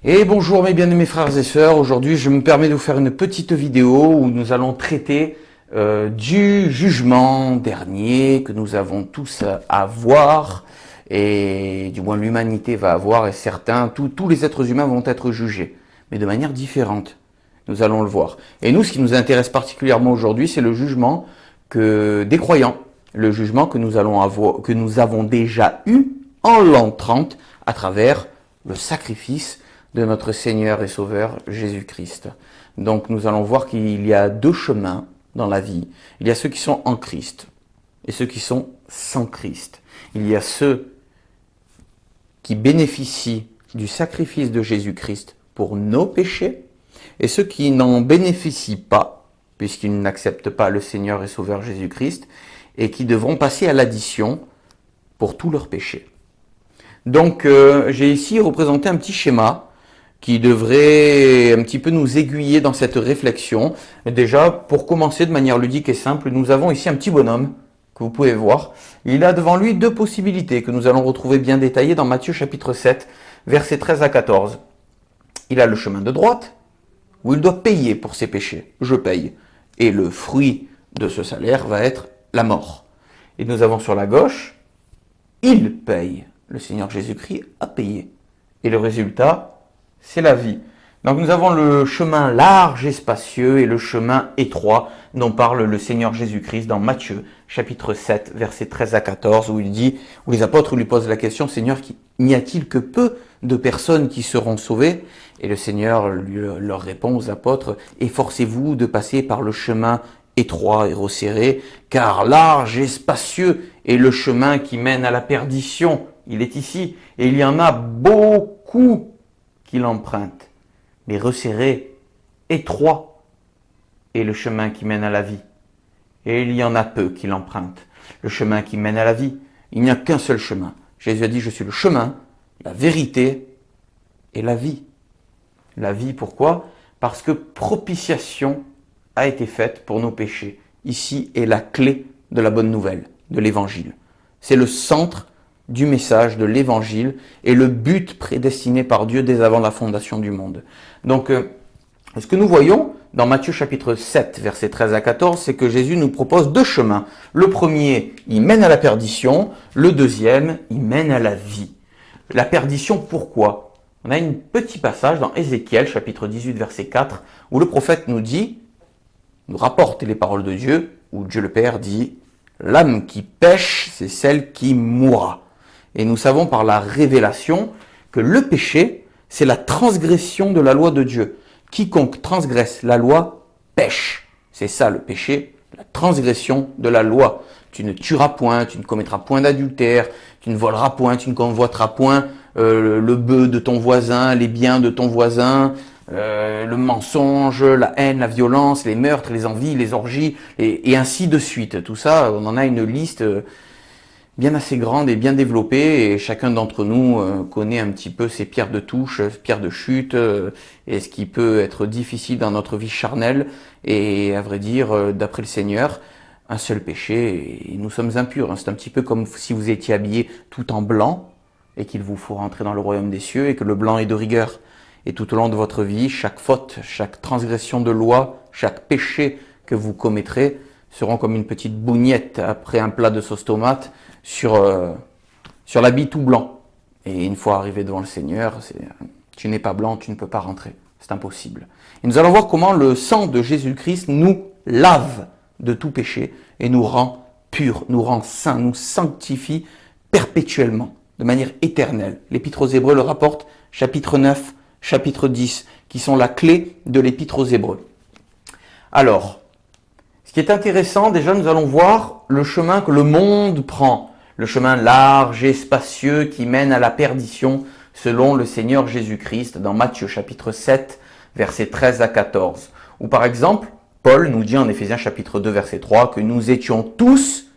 Et bonjour mes bien-aimés frères et sœurs, aujourd'hui je me permets de vous faire une petite vidéo où nous allons traiter du jugement dernier que nous avons tous à voir, et du moins l'humanité va avoir, et certains, tous les êtres humains vont être jugés, mais de manière différente, nous allons le voir. Et nous, ce qui nous intéresse particulièrement aujourd'hui, c'est le jugement des croyants, le jugement que nous avons déjà eu en l'an 30 à travers le sacrifice de notre Seigneur et Sauveur Jésus-Christ. Donc nous allons voir qu'il y a deux chemins dans la vie. Il y a ceux qui sont en Christ et ceux qui sont sans Christ. Il y a ceux qui bénéficient du sacrifice de Jésus-Christ pour nos péchés et ceux qui n'en bénéficient pas puisqu'ils n'acceptent pas le Seigneur et Sauveur Jésus-Christ et qui devront passer à l'addition pour tous leurs péchés. Donc j'ai ici représenté un petit schéma qui devrait un petit peu nous aiguiller dans cette réflexion. Et déjà, pour commencer de manière ludique et simple, nous avons ici un petit bonhomme que vous pouvez voir. Il a devant lui deux possibilités que nous allons retrouver bien détaillées dans Matthieu chapitre 7, versets 13 à 14. Il a le chemin de droite, où il doit payer pour ses péchés. Je paye. Et le fruit de ce salaire va être la mort. Et nous avons sur la gauche, il paye. Le Seigneur Jésus-Christ a payé. Et le résultat, c'est la vie. Donc nous avons le chemin large et spacieux et le chemin étroit dont parle le Seigneur Jésus-Christ dans Matthieu chapitre 7 versets 13 à 14 où les apôtres lui posent la question: Seigneur, n'y a-t-il que peu de personnes qui seront sauvées? Et le Seigneur leur répond aux apôtres: efforcez-vous de passer par le chemin étroit et resserré, car large et spacieux est le chemin qui mène à la perdition. Il est ici, et il y en a beaucoup qui l'empruntent. Mais resserré, étroit est le chemin qui mène à la vie. Et il y en a peu qui l'empruntent. Le chemin qui mène à la vie, il n'y a qu'un seul chemin. Jésus a dit: je suis le chemin, la vérité et la vie. La vie, pourquoi? Parce que propitiation a été faite pour nos péchés. Ici est la clé de la bonne nouvelle, de l'évangile. C'est le centre du message de l'évangile et le but prédestiné par Dieu dès avant la fondation du monde. Donc, ce que nous voyons dans Matthieu chapitre 7, versets 13 à 14, c'est que Jésus nous propose deux chemins. Le premier, il mène à la perdition. Le deuxième, il mène à la vie. La perdition, pourquoi? On a un petit passage dans Ézéchiel chapitre 18, verset 4, où le prophète nous rapporte les paroles de Dieu, où Dieu le Père dit: l'âme qui pêche, c'est celle qui mourra. Et nous savons par la révélation que le péché, c'est la transgression de la loi de Dieu. Quiconque transgresse la loi pêche. C'est ça le péché, la transgression de la loi. Tu ne tueras point, tu ne commettras point d'adultère, tu ne voleras point, tu ne convoiteras point le bœuf de ton voisin, les biens de ton voisin, le mensonge, la haine, la violence, les meurtres, les envies, les orgies, et ainsi de suite. Tout ça, on en a une liste bien assez grande et bien développée, et chacun d'entre nous connaît un petit peu ces pierres de touche, pierres de chute, et ce qui peut être difficile dans notre vie charnelle, et à vrai dire, d'après le Seigneur, un seul péché, et nous sommes impurs. C'est un petit peu comme si vous étiez habillé tout en blanc, et qu'il vous faut rentrer dans le royaume des cieux, et que le blanc est de rigueur. Et tout au long de votre vie, chaque faute, chaque transgression de loi, chaque péché que vous commettrez seront comme une petite bougnette après un plat de sauce tomate sur l'habit tout blanc. Et une fois arrivé devant le Seigneur, tu n'es pas blanc, tu ne peux pas rentrer. C'est impossible. Et nous allons voir comment le sang de Jésus-Christ nous lave de tout péché et nous rend purs, nous rend saints, nous sanctifie perpétuellement, de manière éternelle. L'Épître aux Hébreux le rapporte, chapitre 9, chapitre 10, qui sont la clé de l'Épître aux Hébreux. Alors, ce qui est intéressant, déjà nous allons voir le chemin que le monde prend, le chemin large et spacieux qui mène à la perdition selon le Seigneur Jésus-Christ dans Matthieu chapitre 7, versets 13 à 14. Ou par exemple, Paul nous dit en Éphésiens chapitre 2, verset 3 que nous étions tous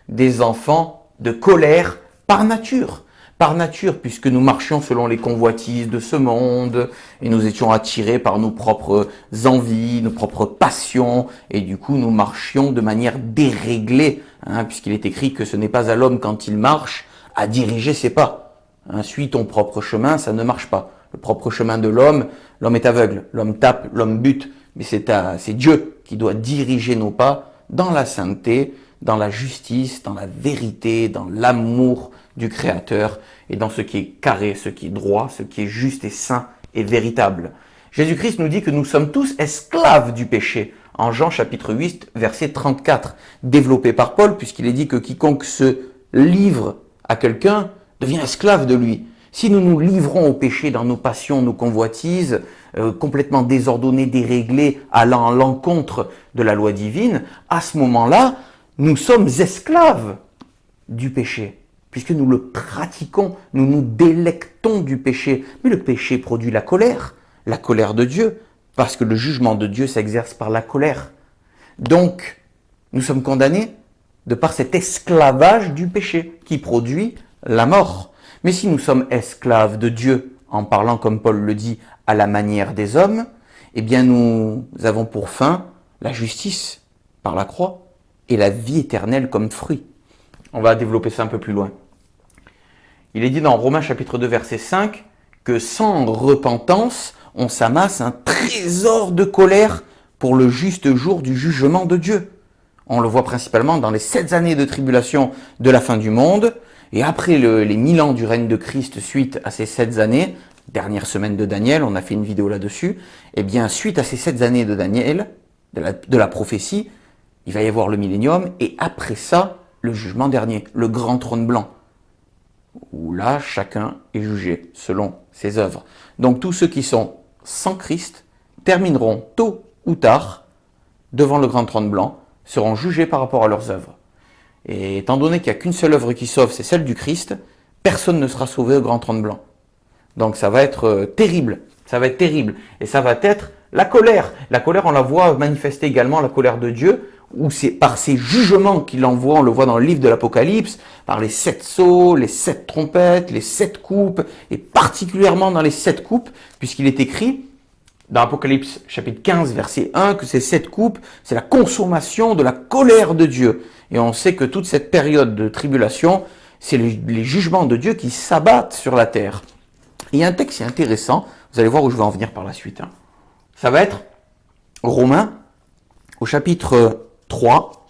des enfants de colère par nature. Par nature, puisque nous marchions selon les convoitises de ce monde, et nous étions attirés par nos propres envies, nos propres passions, et du coup nous marchions de manière déréglée, puisqu'il est écrit que ce n'est pas à l'homme quand il marche à diriger ses pas. Suis ton propre chemin, ça ne marche pas. le propre chemin de l'homme. L'homme est aveugle, l'homme tape, l'homme bute, mais c'est Dieu qui doit diriger nos pas dans la sainteté, dans la justice, dans la vérité, dans l'amour du Créateur et dans ce qui est carré, ce qui est droit, ce qui est juste et saint et véritable. Jésus-Christ nous dit que nous sommes tous esclaves du péché. En Jean chapitre 8, verset 34, développé par Paul, puisqu'il est dit que quiconque se livre à quelqu'un devient esclave de lui. Si nous nous livrons au péché dans nos passions, nos convoitises, complètement désordonnées, déréglées, allant à l'encontre de la loi divine, à ce moment-là, nous sommes esclaves du péché, puisque nous le pratiquons, nous nous délectons du péché. Mais le péché produit la colère de Dieu, parce que le jugement de Dieu s'exerce par la colère. Donc, nous sommes condamnés de par cet esclavage du péché qui produit la mort. Mais si nous sommes esclaves de Dieu, en parlant comme Paul le dit, à la manière des hommes, eh bien nous avons pour fin la justice par la croix et la vie éternelle comme fruit. On va développer ça un peu plus loin. Il est dit dans Romains chapitre 2 verset 5 que sans repentance, on s'amasse un trésor de colère pour le juste jour du jugement de Dieu. On le voit principalement dans les 7 années de tribulation de la fin du monde, et après les 1000 ans du règne de Christ suite à ces 7 années, dernière semaine de Daniel, on a fait une vidéo là-dessus, et bien suite à ces 7 années de Daniel, de la prophétie, il va y avoir le millénium, et après ça, le jugement dernier, le grand trône blanc, où là, chacun est jugé selon ses œuvres. Donc tous ceux qui sont sans Christ termineront tôt ou tard devant le grand trône blanc, seront jugés par rapport à leurs œuvres. Et étant donné qu'il n'y a qu'une seule œuvre qui sauve, c'est celle du Christ, personne ne sera sauvé au grand trône blanc. Donc ça va être terrible, ça va être terrible. Et ça va être la colère. La colère, on la voit manifester également, la colère de Dieu, où c'est par ces jugements qu'il envoie, on le voit dans le livre de l'Apocalypse, par les 7 sceaux, les 7 trompettes, les 7 coupes, et particulièrement dans les 7 coupes, puisqu'il est écrit dans Apocalypse chapitre 15 verset 1 que ces 7 coupes, c'est la consommation de la colère de Dieu. Et on sait que toute cette période de tribulation, c'est les jugements de Dieu qui s'abattent sur la terre. Il y a un texte qui est intéressant, vous allez voir où je vais en venir par la suite. Ça va être Romains au chapitre 3,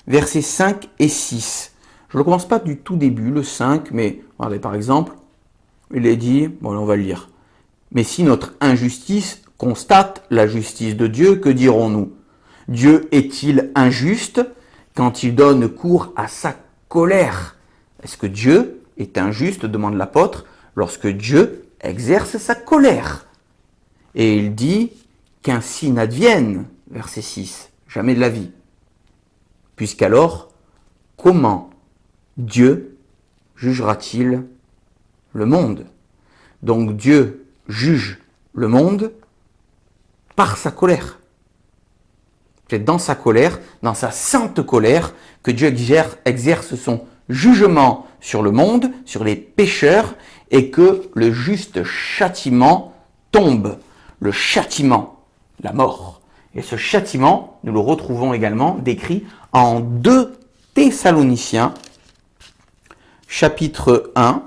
versets 5 et 6. Je ne commence pas du tout début, le 5, mais regardez par exemple, il est dit, bon on va le lire. Mais si notre injustice constate la justice de Dieu, que dirons-nous? Dieu est-il injuste quand il donne cours à sa colère? Est-ce que Dieu est injuste, demande l'apôtre, lorsque Dieu exerce sa colère? Et il dit qu'ainsi n'advienne, verset 6, jamais de la vie. Puisqu'alors, comment Dieu jugera-t-il le monde? Donc Dieu juge le monde par sa colère. C'est dans sa colère, dans sa sainte colère, que Dieu exerce son jugement sur le monde, sur les pécheurs, et que le juste châtiment tombe. Le châtiment, la mort. Et ce châtiment, nous le retrouvons également décrit en 2 Thessaloniciens, chapitre 1,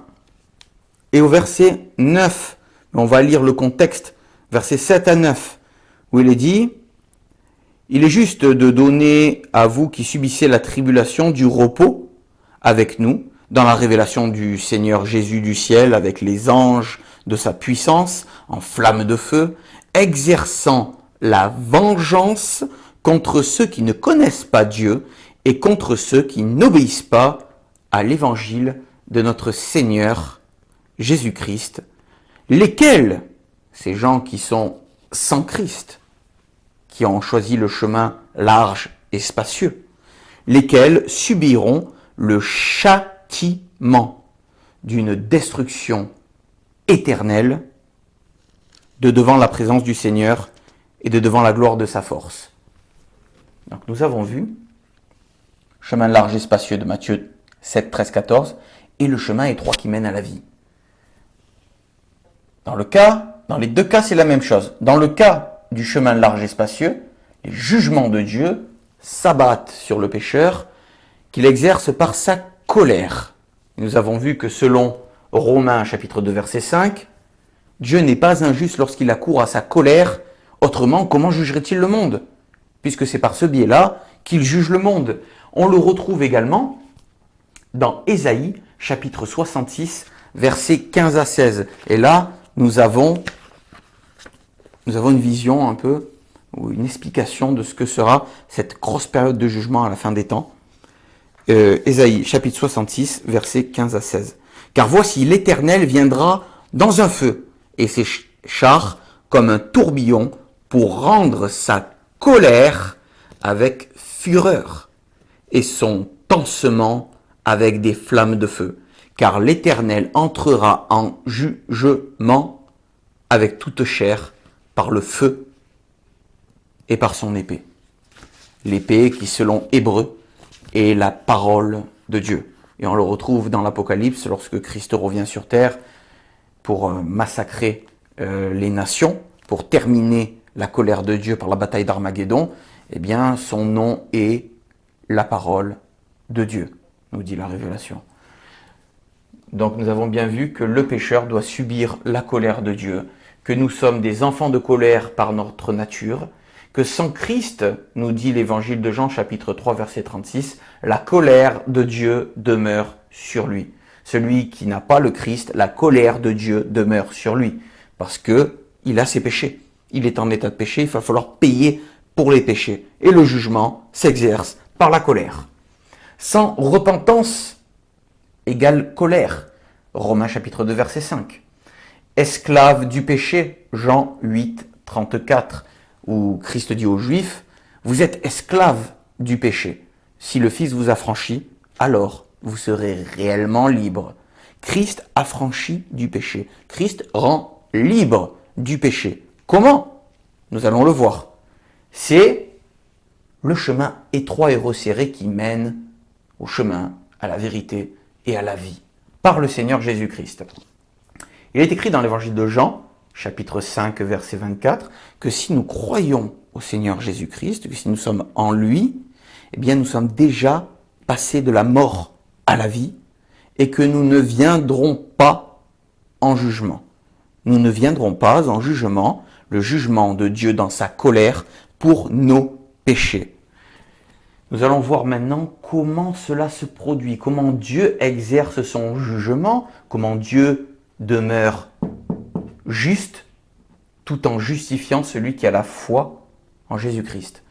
et au verset 9. On va lire le contexte, versets 7 à 9, où il est dit « Il est juste de donner à vous qui subissez la tribulation du repos avec nous, dans la révélation du Seigneur Jésus du ciel, avec les anges de sa puissance, en flamme de feu, exerçant la vengeance contre ceux qui ne connaissent pas Dieu et contre ceux qui n'obéissent pas à l'évangile de notre Seigneur Jésus-Christ, lesquels, ces gens qui sont sans Christ, qui ont choisi le chemin large et spacieux, lesquels subiront le châtiment d'une destruction éternelle de devant la présence du Seigneur et de devant la gloire de sa force. Donc nous avons vu chemin large et spacieux de Matthieu 7, 13, 14 et le chemin étroit qui mène à la vie. Dans les 2 cas, c'est la même chose. Dans le cas du chemin large et spacieux, les jugements de Dieu s'abattent sur le pécheur qu'il exerce par sa colère. Nous avons vu que selon Romains chapitre 2 verset 5, Dieu n'est pas injuste lorsqu'il accourt à sa colère. Autrement, comment jugerait-il le monde? Puisque c'est par ce biais-là qu'il juge le monde. On le retrouve également dans Ésaïe, chapitre 66, versets 15 à 16. Et là, nous avons une vision un peu, ou une explication de ce que sera cette grosse période de jugement à la fin des temps. Ésaïe, chapitre 66, versets 15 à 16. Car voici, l'Éternel viendra dans un feu, et ses chars comme un tourbillon, pour rendre sa colère avec fureur, et son pansement avec des flammes de feu. Car l'Éternel entrera en jugement avec toute chair, par le feu et par son épée. L'épée qui, selon Hébreu, est la parole de Dieu. Et on le retrouve dans l'Apocalypse lorsque Christ revient sur terre pour massacrer les nations, pour terminer la colère de Dieu par la bataille d'Armageddon. Eh bien, son nom est la parole de Dieu, nous dit la Révélation. Donc nous avons bien vu que le pécheur doit subir la colère de Dieu, que nous sommes des enfants de colère par notre nature, que sans Christ, nous dit l'évangile de Jean chapitre 3 verset 36, la colère de Dieu demeure sur lui. Celui qui n'a pas le Christ, la colère de Dieu demeure sur lui, parce que il a ses péchés. Il est en état de péché, il va falloir payer pour les péchés. Et le jugement s'exerce par la colère. Sans repentance égale colère. Romains chapitre 2 verset 5. Esclave du péché, Jean 8, 34, où Christ dit aux Juifs, vous êtes esclaves du péché. Si le Fils vous affranchit, alors vous serez réellement libres. Christ affranchit du péché. Christ rend libre du péché. Comment? Nous allons le voir. C'est le chemin étroit et resserré qui mène au chemin, à la vérité et à la vie, par le Seigneur Jésus-Christ. Il est écrit dans l'évangile de Jean, chapitre 5, verset 24, que si nous croyons au Seigneur Jésus-Christ, que si nous sommes en lui, eh bien nous sommes déjà passés de la mort à la vie et que nous ne viendrons pas en jugement. Nous ne viendrons pas en jugement, le jugement de Dieu dans sa colère pour nos péchés. Nous allons voir maintenant comment cela se produit, comment Dieu exerce son jugement, comment Dieu demeure juste tout en justifiant celui qui a la foi en Jésus-Christ.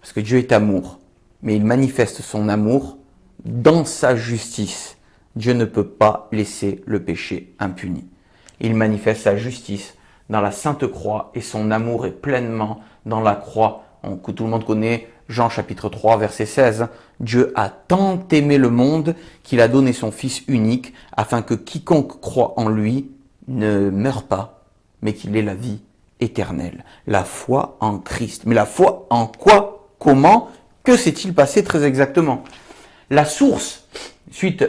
Parce que Dieu est amour, mais il manifeste son amour dans sa justice. Dieu ne peut pas laisser le péché impuni. Il manifeste sa justice dans la Sainte Croix et son amour est pleinement dans la croix que tout le monde connaît, Jean chapitre 3 verset 16. Dieu a tant aimé le monde qu'il a donné son Fils unique afin que quiconque croit en lui ne meure pas, mais qu'il ait la vie éternelle. La foi en Christ. Mais la foi en quoi? Comment? Que s'est-il passé très exactement? La source, suite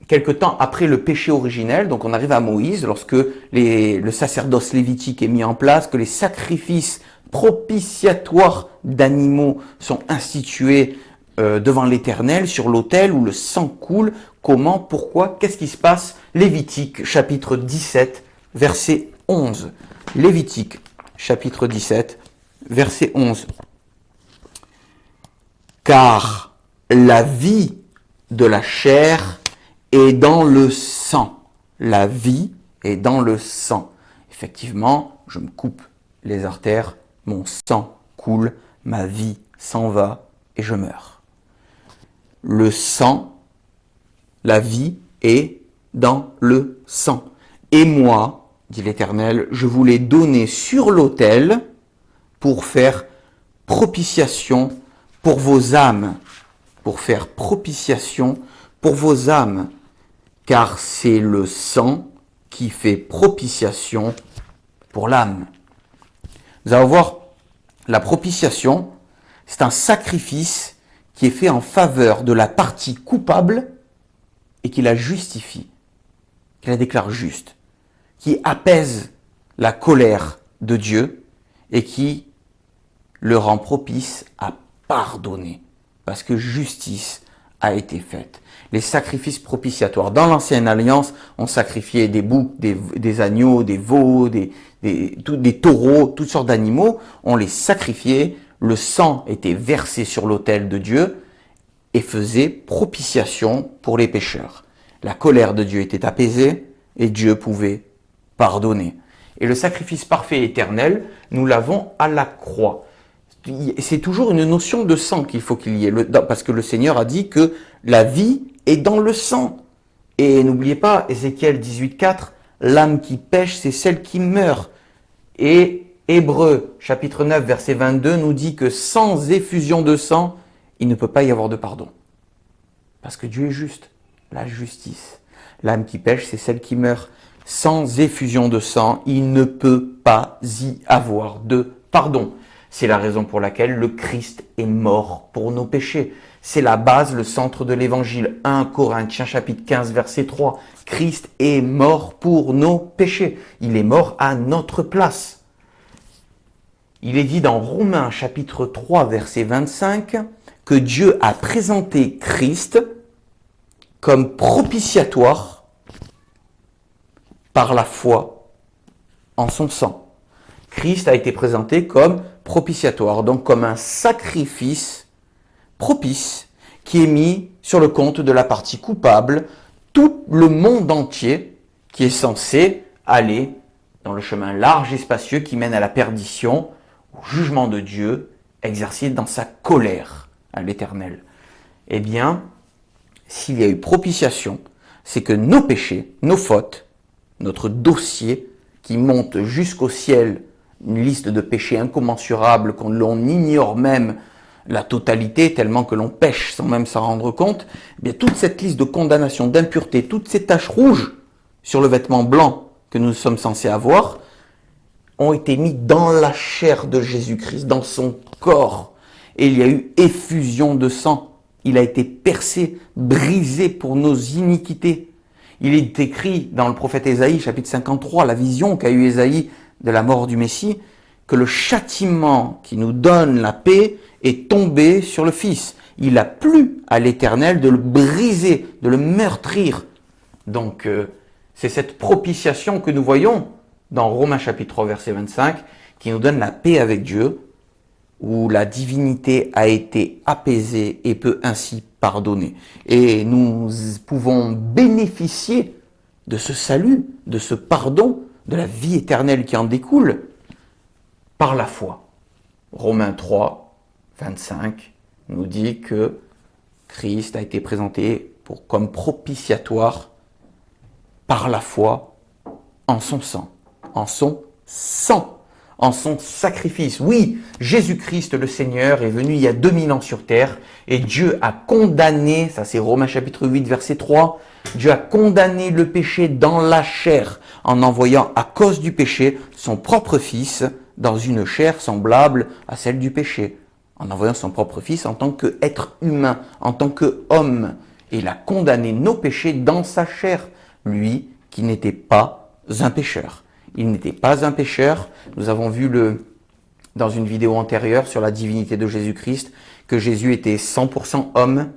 quelque temps après le péché originel, donc on arrive à Moïse, lorsque le sacerdoce lévitique est mis en place, que les sacrifices propitiatoires d'animaux sont institués devant l'Éternel sur l'autel où le sang coule. Comment? Pourquoi? Qu'est-ce qui se passe? Lévitique, chapitre 17, verset 11. Lévitique, chapitre 17, verset 11. Car la vie de la chair est dans le sang. La vie est dans le sang. Effectivement, je me coupe les artères, mon sang coule, ma vie s'en va et je meurs. Le sang, la vie est dans le sang. Et moi, dit l'Éternel, je vous l'ai donné sur l'autel pour faire propitiation pour vos âmes. Pour faire propitiation pour vos âmes. Car c'est le sang qui fait propitiation pour l'âme. Vous allez voir, la propitiation, c'est un sacrifice qui est fait en faveur de la partie coupable et qui la justifie, qui la déclare juste, qui apaise la colère de Dieu et qui le rend propice à pardonner. Parce que justice a été faite. Les sacrifices propitiatoires. Dans l'ancienne alliance, on sacrifiait des boucs, des agneaux, des veaux, des taureaux, toutes sortes d'animaux. On les sacrifiait, le sang était versé sur l'autel de Dieu et faisait propitiation pour les pécheurs. La colère de Dieu était apaisée et Dieu pouvait pardonner. Et le sacrifice parfait et éternel, nous l'avons à la croix. C'est toujours une notion de sang qu'il faut qu'il y ait, parce que le Seigneur a dit que la vie est dans le sang. Et n'oubliez pas, Ézéchiel 18,4, l'âme qui pêche, c'est celle qui meurt. Et Hébreux, chapitre 9, verset 22, nous dit que sans effusion de sang, il ne peut pas y avoir de pardon. Parce que Dieu est juste, la justice. L'âme qui pêche, c'est celle qui meurt. Sans effusion de sang, il ne peut pas y avoir de pardon. C'est la raison pour laquelle le Christ est mort pour nos péchés. C'est la base, le centre de l'évangile. 1 Corinthiens chapitre 15 verset 3. Christ est mort pour nos péchés. Il est mort à notre place. Il est dit dans Romains chapitre 3 verset 25 que Dieu a présenté Christ comme propitiatoire par la foi en son sang. Christ a été présenté comme propitiatoire, donc comme un sacrifice propice qui est mis sur le compte de la partie coupable, tout le monde entier qui est censé aller dans le chemin large et spacieux qui mène à la perdition, au jugement de Dieu, exercé dans sa colère à l'Éternel. Eh bien, s'il y a eu propitiation, c'est que nos péchés, nos fautes, notre dossier qui monte jusqu'au ciel, une liste de péchés incommensurables qu'on l'on ignore même la totalité tellement que l'on pêche sans même s'en rendre compte, eh bien toute cette liste de condamnation, d'impureté, toutes ces taches rouges sur le vêtement blanc que nous sommes censés avoir, ont été mis dans la chair de Jésus-Christ, dans son corps. Et il y a eu effusion de sang. Il a été percé, brisé pour nos iniquités. Il est écrit dans le prophète Ésaïe, chapitre 53, la vision qu'a eue Ésaïe de la mort du Messie, que le châtiment qui nous donne la paix est tombé sur le Fils. Il a plu à l'Éternel de le briser, de le meurtrir. Donc, c'est cette propitiation que nous voyons dans Romains chapitre 3, verset 25, qui nous donne la paix avec Dieu, où la divinité a été apaisée et peut ainsi pardonner. Et nous pouvons bénéficier de ce salut, de ce pardon, de la vie éternelle qui en découle, par la foi. Romains 3, 25 nous dit que Christ a été présenté comme propitiatoire par la foi en son sang, en son sang, en son sacrifice. Oui, Jésus-Christ le Seigneur est venu il y a 2000 ans sur terre et Dieu a condamné, ça c'est Romains chapitre 8 verset 3, Dieu a condamné le péché dans la chair en envoyant à cause du péché son propre Fils dans une chair semblable à celle du péché, en envoyant son propre Fils en tant qu'être humain, en tant qu'homme. Et il a condamné nos péchés dans sa chair, lui qui n'était pas un pécheur. Il n'était pas un pécheur. Nous avons vu dans une vidéo antérieure sur la divinité de Jésus-Christ que Jésus était 100% homme,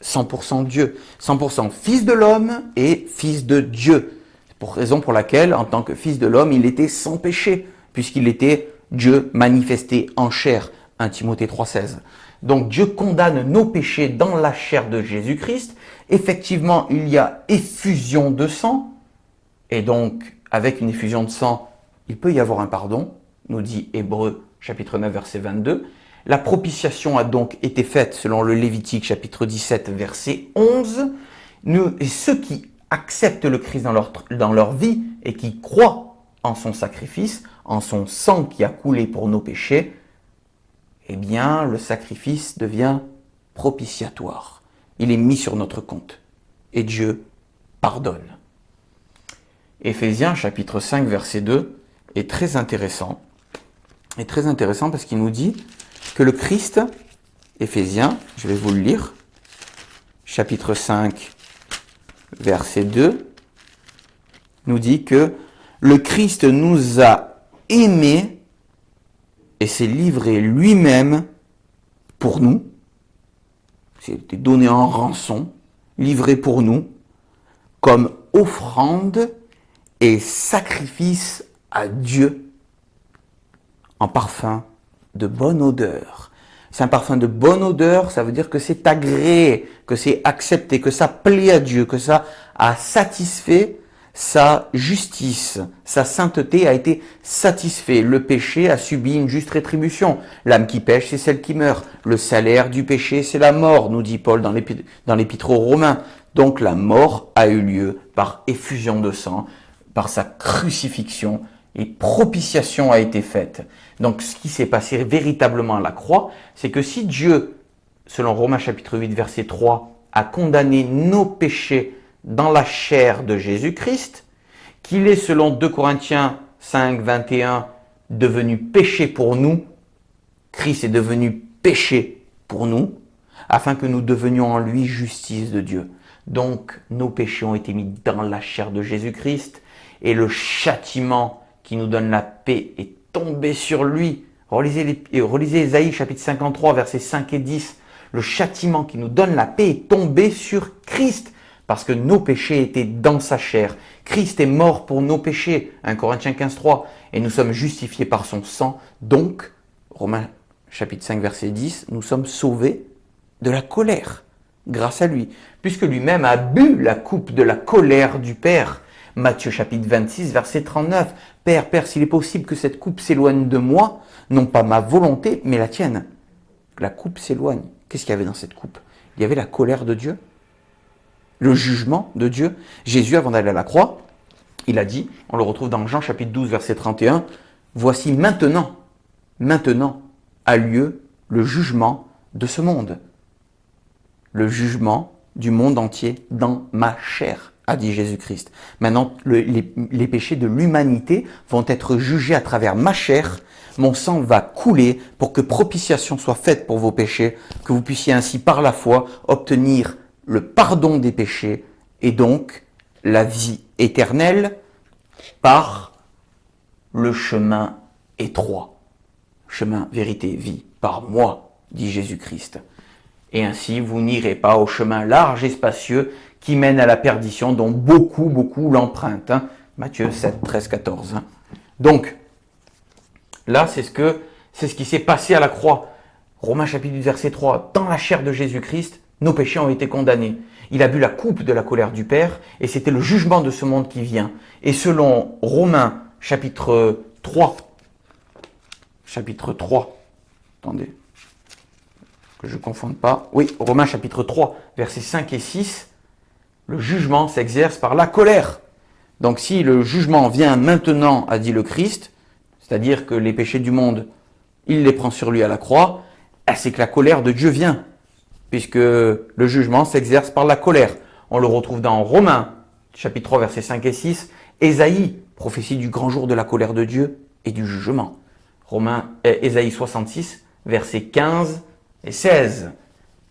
100% Dieu, 100% fils de l'homme et fils de Dieu. C'est raison pour laquelle, en tant que fils de l'homme, il était sans péché, puisqu'il était Dieu manifesté en chair. 1 Timothée 3,16. Donc Dieu condamne nos péchés dans la chair de Jésus-Christ. Effectivement, il y a effusion de sang. Et donc, avec une effusion de sang, il peut y avoir un pardon, nous dit Hébreux chapitre 9 verset 22. La propitiation a donc été faite selon le Lévitique chapitre 17 verset 11. Et ceux qui acceptent le Christ dans leur vie et qui croient en son sacrifice, en son sang qui a coulé pour nos péchés, eh bien, le sacrifice devient propitiatoire. Il est mis sur notre compte. Et Dieu pardonne. Éphésiens chapitre 5 verset 2 est très intéressant. Est très intéressant parce qu'il nous dit que le Christ, Éphésiens, je vais vous le lire, chapitre 5 verset 2, nous dit que le Christ nous a aimés et s'est livré lui-même pour nous, c'était donné en rançon, livré pour nous, comme offrande et sacrifice à Dieu en parfum de bonne odeur. C'est un parfum de bonne odeur, ça veut dire que c'est agréé, que c'est accepté, que ça plaît à Dieu, que ça a satisfait sa justice, sa sainteté a été satisfait. Le péché a subi une juste rétribution. L'âme qui pêche, c'est celle qui meurt. Le salaire du péché, c'est la mort, nous dit Paul dans l'épître aux Romains. Donc la mort a eu lieu par effusion de sang, par sa crucifixion, et propitiation a été faite. Donc ce qui s'est passé véritablement à la croix, c'est que si Dieu, selon Romains chapitre 8, verset 3, a condamné nos péchés dans la chair de Jésus-Christ, qu'il est, selon 2 Corinthiens 5, 21, devenu péché pour nous, Christ est devenu péché pour nous, afin que nous devenions en lui justice de Dieu. Donc nos péchés ont été mis dans la chair de Jésus-Christ, et le châtiment qui nous donne la paix est tombé sur lui. Relisez Ésaïe chapitre 53, versets 5 et 10. Le châtiment qui nous donne la paix est tombé sur Christ, parce que nos péchés étaient dans sa chair. Christ est mort pour nos péchés, 1 Corinthiens 15, 3, et nous sommes justifiés par son sang. Donc, Romains chapitre 5, verset 10, nous sommes sauvés de la colère, grâce à lui, puisque lui-même a bu la coupe de la colère du Père. Matthieu chapitre 26, verset 39. Père, s'il est possible que cette coupe s'éloigne de moi, non pas ma volonté, mais la tienne. La coupe s'éloigne. Qu'est-ce qu'il y avait dans cette coupe? Il y avait la colère de Dieu, le jugement de Dieu. Jésus, avant d'aller à la croix, il a dit, on le retrouve dans Jean chapitre 12, verset 31, « Voici maintenant a lieu le jugement de ce monde. Le jugement du monde entier dans ma chair, a dit Jésus-Christ. Maintenant, les péchés de l'humanité vont être jugés à travers ma chair. Mon sang va couler pour que propitiation soit faite pour vos péchés, que vous puissiez ainsi par la foi obtenir le pardon des péchés et donc la vie éternelle par le chemin étroit. Chemin, vérité, vie, par moi, dit Jésus-Christ. Et ainsi, vous n'irez pas au chemin large et spacieux qui mène à la perdition, dont beaucoup l'empruntent. Matthieu 7, 13, 14. Donc, là, c'est ce qui s'est passé à la croix. Romains chapitre 8, verset 3. Dans la chair de Jésus-Christ, nos péchés ont été condamnés. Il a bu la coupe de la colère du Père, et c'était le jugement de ce monde qui vient. Et selon Romains chapitre 3, attendez, que je ne confonde pas. Oui, Romains chapitre 3, versets 5 et 6, le jugement s'exerce par la colère. Donc si le jugement vient maintenant, a dit le Christ, c'est-à-dire que les péchés du monde, il les prend sur lui à la croix, c'est que la colère de Dieu vient, puisque le jugement s'exerce par la colère. On le retrouve dans Romains, chapitre 3, versets 5 et 6, Ésaïe, prophétie du grand jour de la colère de Dieu et du jugement. Ésaïe 66, versets 15 et 16.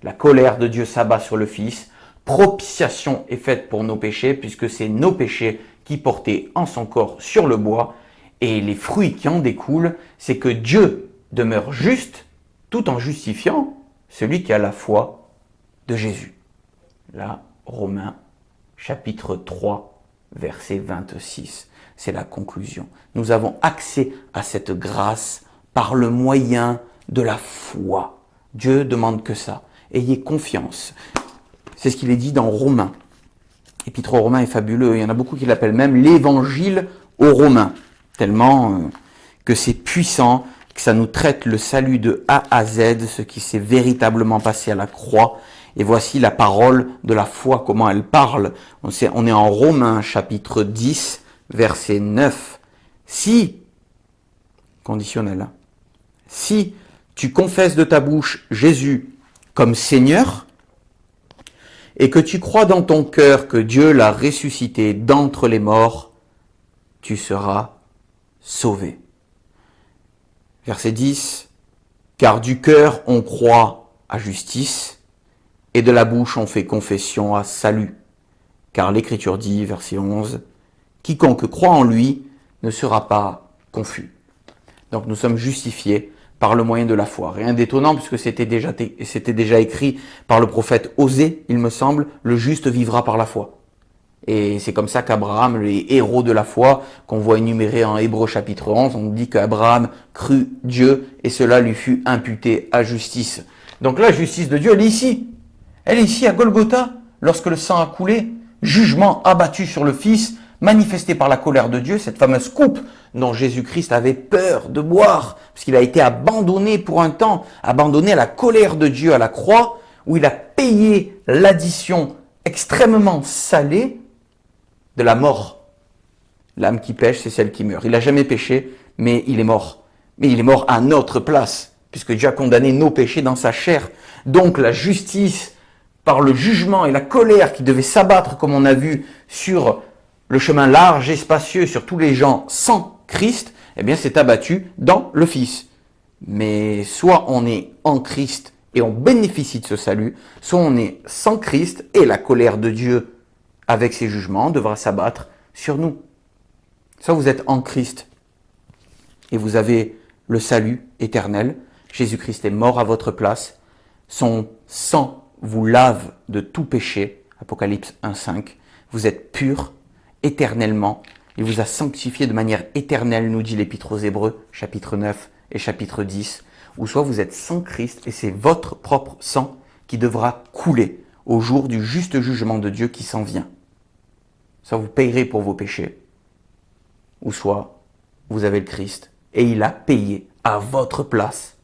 La colère de Dieu s'abat sur le Fils. Propitiation est faite pour nos péchés, puisque c'est nos péchés qui portaient en son corps sur le bois. Et les fruits qui en découlent, c'est que Dieu demeure juste, tout en justifiant celui qui a la foi de Jésus. Là, Romains chapitre 3, verset 26. C'est la conclusion. Nous avons accès à cette grâce par le moyen de la foi. Dieu demande que ça. Ayez confiance. C'est ce qu'il est dit dans Romains. L'épître aux Romains est fabuleux. Il y en a beaucoup qui l'appellent même l'évangile aux Romains. Tellement que c'est puissant, que ça nous traite le salut de A à Z, ce qui s'est véritablement passé à la croix. Et voici la parole de la foi, comment elle parle. On est en Romains chapitre 10, verset 9. Si, conditionnel, hein, si tu confesses de ta bouche Jésus comme Seigneur, et que tu crois dans ton cœur que Dieu l'a ressuscité d'entre les morts, tu seras sauvé. Verset 10. Car du cœur on croit à justice, et de la bouche on fait confession à salut. Car l'Écriture dit, verset 11, quiconque croit en lui ne sera pas confus. Donc nous sommes justifiés par le moyen de la foi. Rien d'étonnant puisque c'était déjà écrit par le prophète Osée, il me semble, le juste vivra par la foi. Et c'est comme ça qu'Abraham, les héros de la foi, qu'on voit énumérés en Hébreux chapitre 11, on dit qu'Abraham crut Dieu et cela lui fut imputé à justice. Donc la justice de Dieu, elle est ici. Elle est ici à Golgotha, lorsque le sang a coulé, jugement abattu sur le Fils, manifesté par la colère de Dieu, cette fameuse coupe dont Jésus-Christ avait peur de boire, parce qu'il a été abandonné pour un temps, abandonné à la colère de Dieu à la croix, où il a payé l'addition extrêmement salée de la mort. L'âme qui pêche, c'est celle qui meurt. Il n'a jamais péché, mais il est mort. Mais il est mort à notre place, puisque Dieu a condamné nos péchés dans sa chair. Donc la justice, par le jugement et la colère qui devaient s'abattre, comme on a vu, sur le chemin large et spacieux, sur tous les gens sans Christ, eh bien c'est abattu dans le Fils. Mais soit on est en Christ et on bénéficie de ce salut, soit on est sans Christ et la colère de Dieu avec ses jugements devra s'abattre sur nous. Soit vous êtes en Christ et vous avez le salut éternel, Jésus-Christ est mort à votre place, son sang vous lave de tout péché, Apocalypse 1,5, vous êtes pur éternellement, il vous a sanctifié de manière éternelle, nous dit l'Épître aux Hébreux, chapitre 9 et chapitre 10, ou soit vous êtes sans Christ et c'est votre propre sang qui devra couler au jour du juste jugement de Dieu qui s'en vient. Soit vous payerez pour vos péchés, ou soit vous avez le Christ et il a payé à votre place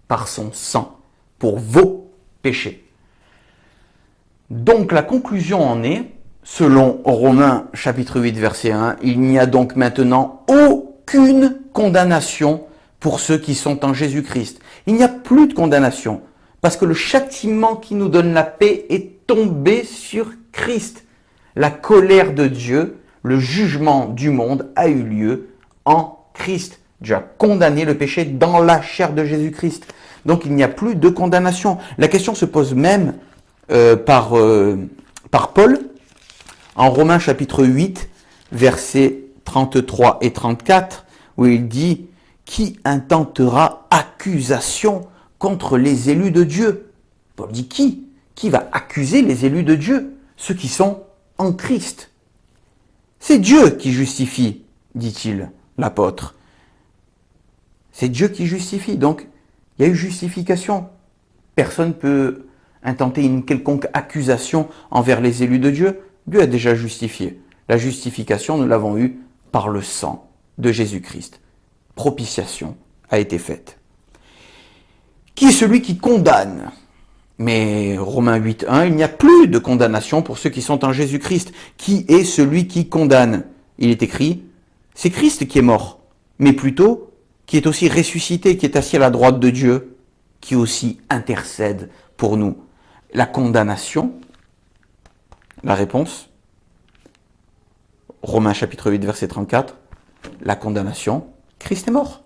par son sang pour vos péchés. Donc la conclusion en est, selon Romains chapitre 8 verset 1, il n'y a donc maintenant aucune condamnation pour ceux qui sont en Jésus-Christ. Il n'y a plus de condamnation parce que le châtiment qui nous donne la paix est tombé sur Christ. La colère de Dieu, le jugement du monde a eu lieu en Christ. Dieu a condamné le péché dans la chair de Jésus-Christ. Donc il n'y a plus de condamnation. La question se pose même par Paul en Romains chapitre 8, versets 33 et 34, où il dit « Qui intentera accusation contre les élus de Dieu ?» Paul dit « Qui ? Qui va accuser les élus de Dieu ? Ceux qui sont en Christ. C'est Dieu qui justifie, dit-il, l'apôtre. C'est Dieu qui justifie. Donc, il y a eu justification. Personne ne peut intenter une quelconque accusation envers les élus de Dieu. Dieu a déjà justifié. La justification, nous l'avons eue par le sang de Jésus-Christ. Propitiation a été faite. Qui est celui qui condamne ? Mais Romains 8.1, il n'y a plus de condamnation pour ceux qui sont en Jésus-Christ. Qui est celui qui condamne ? Il est écrit, c'est Christ qui est mort, mais plutôt qui est aussi ressuscité, qui est assis à la droite de Dieu, qui aussi intercède pour nous. La condamnation, la réponse, Romains chapitre 8, verset 34, la condamnation, Christ est mort.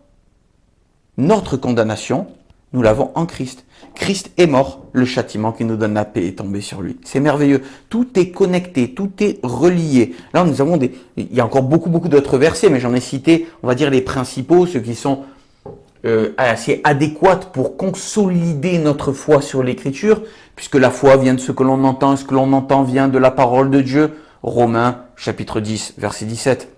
Notre condamnation, nous l'avons en Christ. Christ est mort, le châtiment qui nous donne la paix est tombé sur lui. C'est merveilleux. Tout est connecté, tout est relié. Là, nous avons il y a encore beaucoup d'autres versets, mais j'en ai cité, on va dire, les principaux, ceux qui sont assez adéquates pour consolider notre foi sur l'Écriture, puisque la foi vient de ce que l'on entend, et ce que l'on entend vient de la parole de Dieu. Romains, chapitre 10, verset 17.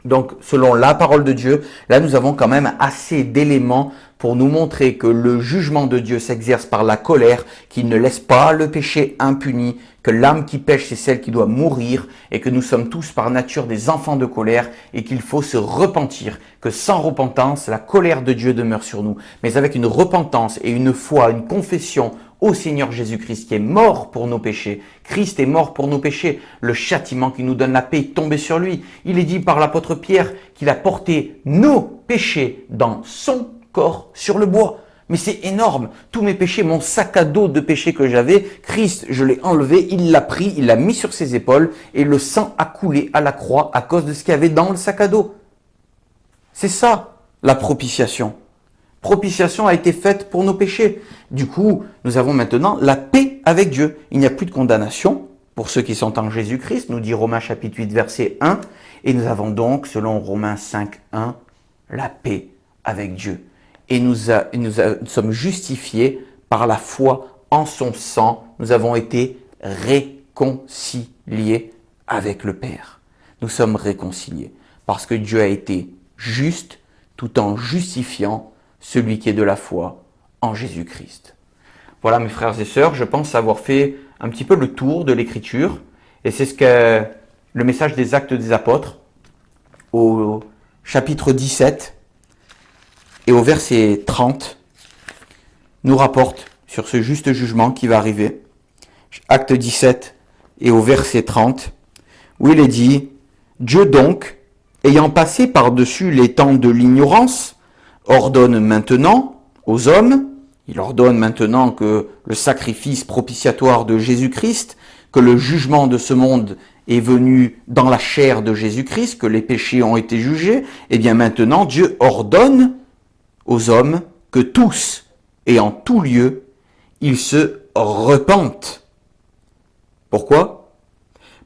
Donc, selon la parole de Dieu, là, nous avons quand même assez d'éléments pour nous montrer que le jugement de Dieu s'exerce par la colère, qu'il ne laisse pas le péché impuni, que l'âme qui pêche, c'est celle qui doit mourir, et que nous sommes tous par nature des enfants de colère, et qu'il faut se repentir, que sans repentance, la colère de Dieu demeure sur nous. Mais avec une repentance et une foi, une confession au Seigneur Jésus-Christ qui est mort pour nos péchés. Christ est mort pour nos péchés. Le châtiment qui nous donne la paix est tombé sur lui. Il est dit par l'apôtre Pierre qu'il a porté nos péchés dans son corps sur le bois. Mais c'est énorme. Tous mes péchés, mon sac à dos de péchés que j'avais, Christ, je l'ai enlevé, il l'a pris, il l'a mis sur ses épaules et le sang a coulé à la croix à cause de ce qu'il y avait dans le sac à dos. C'est ça, la propitiation. Propitiation a été faite pour nos péchés. Du coup, nous avons maintenant la paix avec Dieu. Il n'y a plus de condamnation pour ceux qui sont en Jésus-Christ, nous dit Romains chapitre 8, verset 1. Et nous avons donc, selon Romains 5, 1, la paix avec Dieu. et nous sommes justifiés par la foi en son sang. Nous avons été réconciliés avec le Père. Nous sommes réconciliés parce que Dieu a été juste tout en justifiant celui qui est de la foi en Jésus-Christ. Voilà mes frères et sœurs, je pense avoir fait un petit peu le tour de l'Écriture et c'est ce que le message des Actes des Apôtres au chapitre 17 et au verset 30 nous rapporte sur ce juste jugement qui va arriver. Acte 17 et au verset 30, où il est dit « Dieu donc, ayant passé par-dessus les temps de l'ignorance, ordonne maintenant aux hommes, il ordonne maintenant que le sacrifice propitiatoire de Jésus-Christ, que le jugement de ce monde est venu dans la chair de Jésus-Christ, que les péchés ont été jugés, et bien maintenant Dieu ordonne aux hommes que tous et en tout lieu, ils se repentent. Pourquoi ?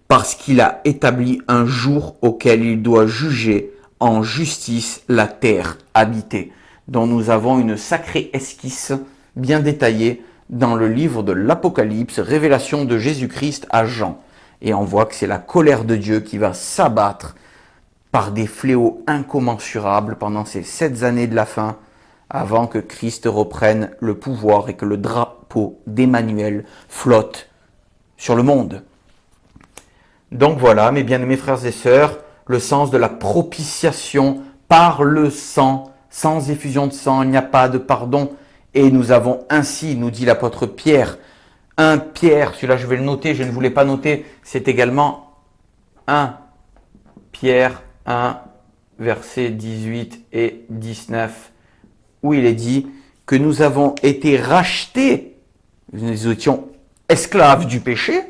Parce qu'il a établi un jour auquel il doit juger en justice la terre habitée, dont nous avons une sacrée esquisse bien détaillée dans le livre de l'Apocalypse, révélation de Jésus-Christ à Jean. Et on voit que c'est la colère de Dieu qui va s'abattre par des fléaux incommensurables pendant ces 7 années de la fin, avant que Christ reprenne le pouvoir et que le drapeau d'Emmanuel flotte sur le monde. Donc voilà, mes bien-aimés frères et sœurs, le sens de la propitiation par le sang. Sans effusion de sang, il n'y a pas de pardon. Et nous avons ainsi, nous dit l'apôtre Pierre, 1 Pierre, celui-là je vais le noter, je ne voulais pas noter, c'est également 1 Pierre 1, versets 18 et 19, où il est dit que nous avons été rachetés, nous étions esclaves du péché,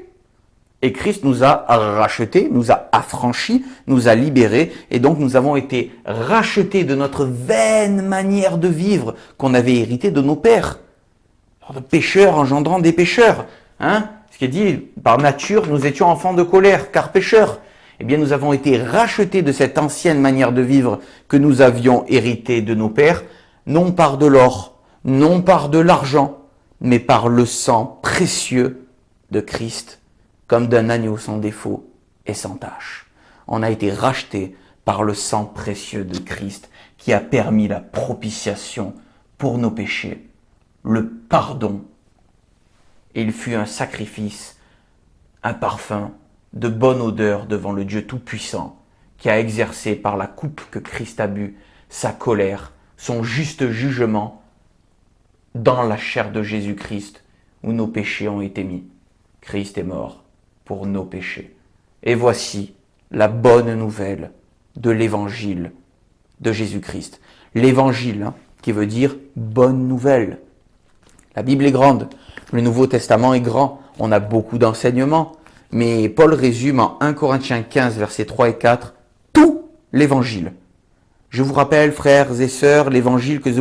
et Christ nous a rachetés, nous a affranchis, nous a libérés, et donc nous avons été rachetés de notre vaine manière de vivre qu'on avait héritée de nos pères. Alors, pécheurs engendrant des pécheurs, ce qui est dit, par nature, nous étions enfants de colère, car pécheurs. Eh bien, nous avons été rachetés de cette ancienne manière de vivre que nous avions héritée de nos pères, non par de l'or, non par de l'argent, mais par le sang précieux de Christ, comme d'un agneau sans défaut et sans tache. On a été rachetés par le sang précieux de Christ qui a permis la propitiation pour nos péchés, le pardon. Et il fut un sacrifice, un parfum de bonne odeur devant le Dieu Tout-Puissant qui a exercé par la coupe que Christ a bu sa colère, son juste jugement dans la chair de Jésus-Christ où nos péchés ont été mis. Christ est mort pour nos péchés. Et voici la bonne nouvelle de l'évangile de Jésus-Christ. L'évangile, qui veut dire bonne nouvelle. La Bible est grande, le Nouveau Testament est grand, on a beaucoup d'enseignements, mais Paul résume en 1 Corinthiens 15, versets 3 et 4, tout l'évangile. Je vous rappelle, frères et sœurs, l'évangile que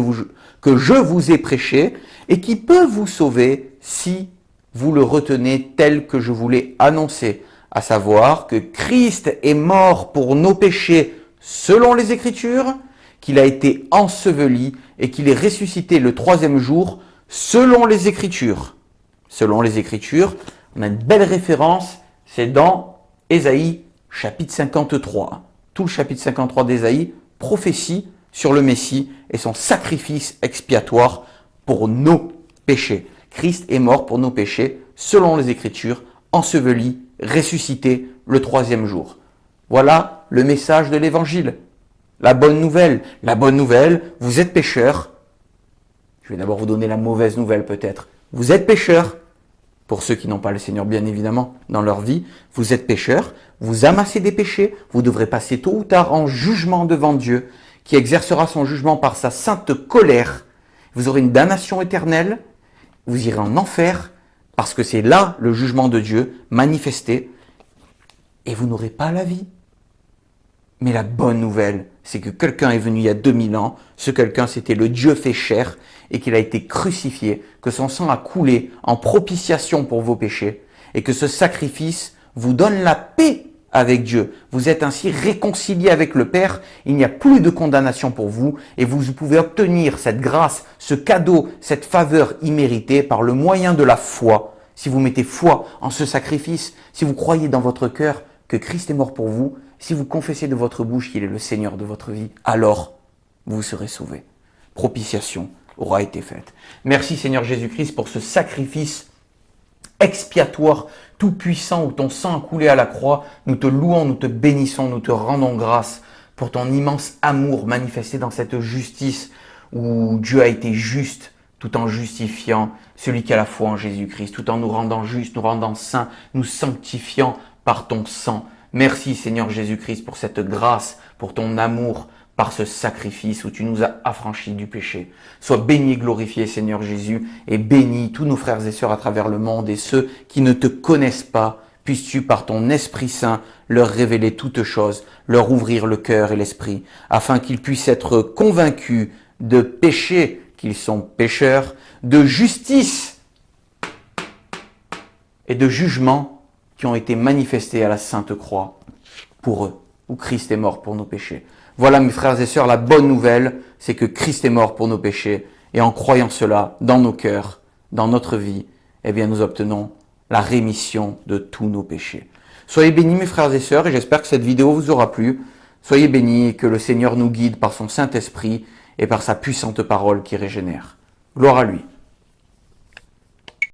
je vous ai prêché et qui peut vous sauver si vous le retenez tel que je vous l'ai annoncé, à savoir que Christ est mort pour nos péchés selon les Écritures, qu'il a été enseveli et qu'il est ressuscité le 3e jour selon les Écritures. Selon les Écritures, on a une belle référence, c'est dans Ésaïe chapitre 53. Tout le chapitre 53 d'Ésaïe, prophétie sur le Messie et son sacrifice expiatoire pour nos péchés. Christ est mort pour nos péchés, selon les Écritures, enseveli, ressuscité le 3e jour. Voilà le message de l'Évangile. La bonne nouvelle. La bonne nouvelle, vous êtes pécheurs. Je vais d'abord vous donner la mauvaise nouvelle peut-être. Vous êtes pécheurs. Pour ceux qui n'ont pas le Seigneur, bien évidemment, dans leur vie, vous êtes pécheurs, vous amassez des péchés, vous devrez passer tôt ou tard en jugement devant Dieu, qui exercera son jugement par sa sainte colère. Vous aurez une damnation éternelle, vous irez en enfer, parce que c'est là le jugement de Dieu manifesté, et vous n'aurez pas la vie. Mais la bonne nouvelle, c'est que quelqu'un est venu il y a 2000 ans, ce quelqu'un c'était le Dieu fait chair, et qu'il a été crucifié, que son sang a coulé en propitiation pour vos péchés, et que ce sacrifice vous donne la paix avec Dieu. Vous êtes ainsi réconciliés avec le Père. Il n'y a plus de condamnation pour vous et vous pouvez obtenir cette grâce, ce cadeau, cette faveur imméritée par le moyen de la foi. Si vous mettez foi en ce sacrifice, si vous croyez dans votre cœur que Christ est mort pour vous, si vous confessez de votre bouche qu'il est le Seigneur de votre vie, alors vous serez sauvés. Propitiation aura été faite. Merci Seigneur Jésus-Christ pour ce sacrifice expiatoire, tout puissant, où ton sang a coulé à la croix. Nous te louons, nous te bénissons, nous te rendons grâce pour ton immense amour manifesté dans cette justice où Dieu a été juste tout en justifiant celui qui a la foi en Jésus-Christ, tout en nous rendant justes, nous rendant saints, nous sanctifiant par ton sang. Merci Seigneur Jésus-Christ pour cette grâce, pour ton amour, par ce sacrifice où tu nous as affranchis du péché. Sois béni et glorifié Seigneur Jésus et bénis tous nos frères et sœurs à travers le monde et ceux qui ne te connaissent pas. Puisses-tu par ton Esprit Saint leur révéler toutes choses, leur ouvrir le cœur et l'esprit, afin qu'ils puissent être convaincus de péché, qu'ils sont pécheurs, de justice et de jugement qui ont été manifestés à la Sainte Croix pour eux, où Christ est mort pour nos péchés. Voilà mes frères et sœurs, la bonne nouvelle, c'est que Christ est mort pour nos péchés. Et en croyant cela dans nos cœurs, dans notre vie, eh bien nous obtenons la rémission de tous nos péchés. Soyez bénis mes frères et sœurs et j'espère que cette vidéo vous aura plu. Soyez bénis et que le Seigneur nous guide par son Saint-Esprit et par sa puissante parole qui régénère. Gloire à lui.